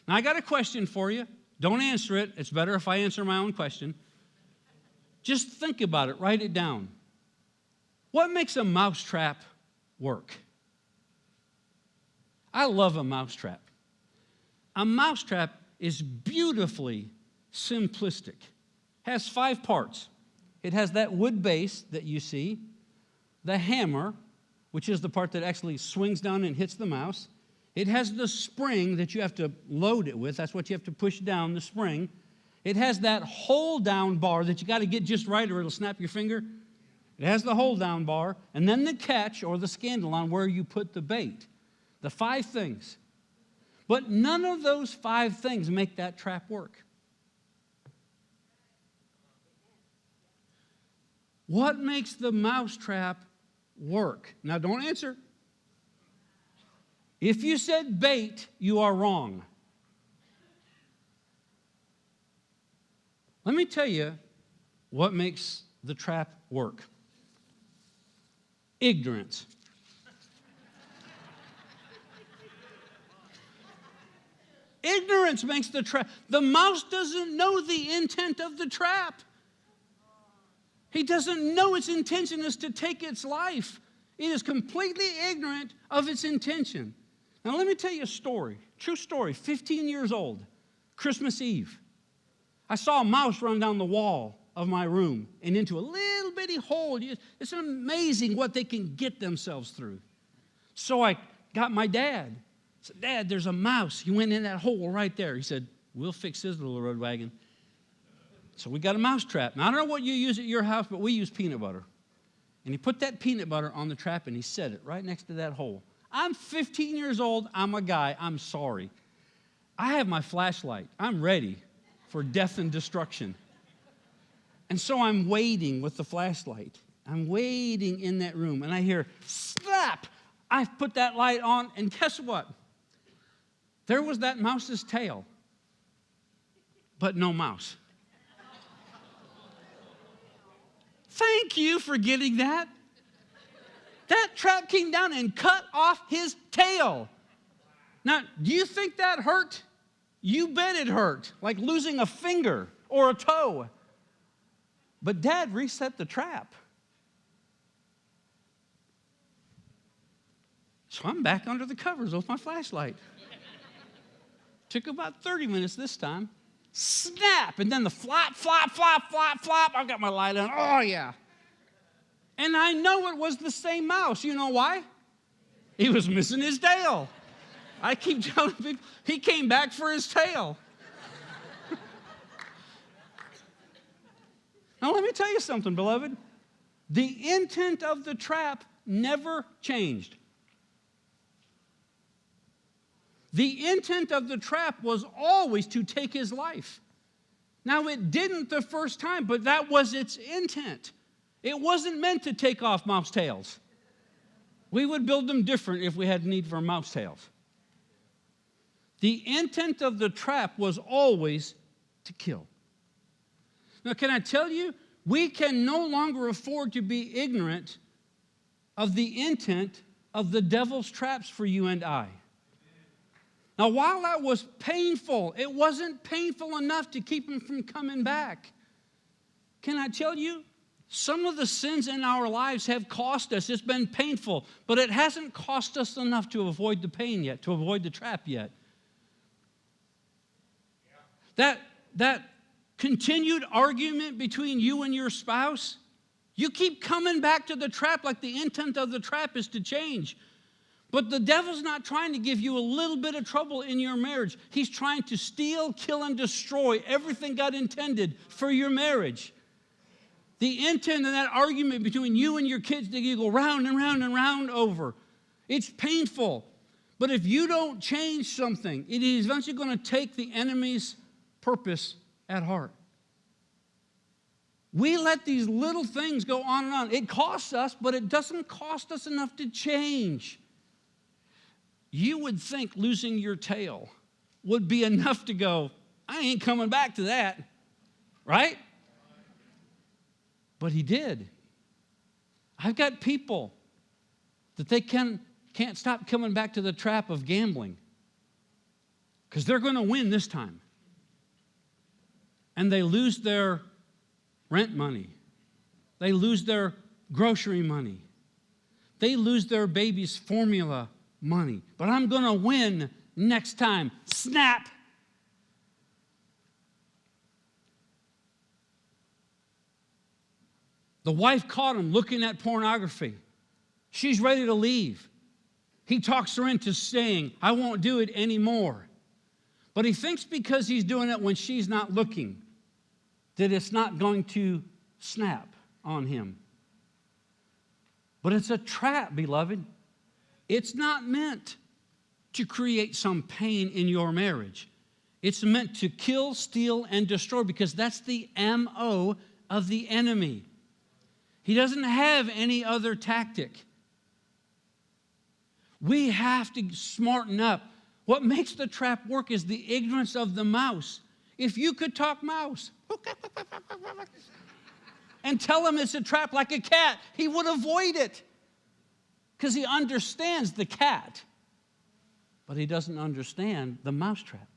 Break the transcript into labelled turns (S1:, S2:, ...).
S1: Now, I got a question for you. Don't answer it. It's better if I answer my own question. Just think about it. Write it down. What makes a mousetrap work? I love a mousetrap. A mousetrap is beautifully simplistic. Has 5 parts. It has that wood base that you see, the hammer, which is the part that actually swings down and hits the mouse. It has the spring that you have to load it with. That's what you have to push down, the spring. It has that hold-down bar that you got to get just right or it'll snap your finger. It has the hold-down bar, and then the catch or the scandal on where you put the bait. The 5 things. But none of those 5 things make that trap work. What makes the mousetrap work? Now, don't answer. If you said bait, you are wrong. Let me tell you what makes the trap work. Ignorance. Ignorance makes the trap. The mouse doesn't know the intent of the trap. He doesn't know its intention is to take its life. It is completely ignorant of its intention. Now, let me tell you a story, true story, 15 years old, Christmas Eve. I saw a mouse run down the wall of my room and into a little bitty hole. It's amazing what they can get themselves through. So I got my dad. I said, Dad, there's a mouse. He went in that hole right there. He said, we'll fix his little road wagon. So we got a mouse trap. Now, I don't know what you use at your house, but we use peanut butter. And he put that peanut butter on the trap and he set it right next to that hole. I'm 15 years old. I'm a guy. I'm sorry. I have my flashlight. I'm ready for death and destruction. And so I'm waiting with the flashlight. I'm waiting in that room, and I hear, slap! I put that light on, and guess what? There was that mouse's tail, but no mouse. Thank you for getting that. That trap came down and cut off his tail. Now, do you think that hurt? You bet it hurt, like losing a finger or a toe. But Dad reset the trap. So I'm back under the covers with my flashlight. Took about 30 minutes this time. Snap! And then the flop, flop, flop, flop, flop. I've got my light on. Oh, yeah. And I know it was the same mouse. You know why? He was missing his tail. I keep telling people, he came back for his tail. Now, let me tell you something, beloved. The intent of the trap never changed. The intent of the trap was always to take his life. Now, it didn't the first time, but that was its intent. It wasn't meant to take off mouse tails. We would build them different if we had need for mouse tails. The intent of the trap was always to kill. Now, can I tell you, we can no longer afford to be ignorant of the intent of the devil's traps for you and I. Now, while that was painful, it wasn't painful enough to keep him from coming back. Can I tell you, some of the sins in our lives have cost us. It's been painful, but it hasn't cost us enough to avoid the pain yet, to avoid the trap yet. That continued argument between you and your spouse, you keep coming back to the trap like the intent of the trap is to change. But the devil's not trying to give you a little bit of trouble in your marriage. He's trying to steal, kill, and destroy everything God intended for your marriage. The intent of that argument between you and your kids that you go round and round and round over, it's painful. But if you don't change something, it is eventually going to take the enemy's purpose at heart. We let these little things go on and on. It costs us, but it doesn't cost us enough to change. You would think losing your tail would be enough to go, I ain't coming back to that, right? But he did. I've got people that they can't stop coming back to the trap of gambling. because they're going to win this time. And they lose their rent money. They lose their grocery money. They lose their baby's formula money. But I'm going to win next time. Snap. The wife caught him looking at pornography. She's ready to leave. He talks her into staying. I won't do it anymore. But he thinks because he's doing it when she's not looking, that it's not going to snap on him. But it's a trap, beloved. It's not meant to create some pain in your marriage. It's meant to kill, steal, and destroy, because that's the MO of the enemy. He doesn't have any other tactic. We have to smarten up. What makes the trap work is the ignorance of the mouse. If you could talk mouse and tell him it's a trap like a cat, he would avoid it because he understands the cat, but he doesn't understand the mousetrap.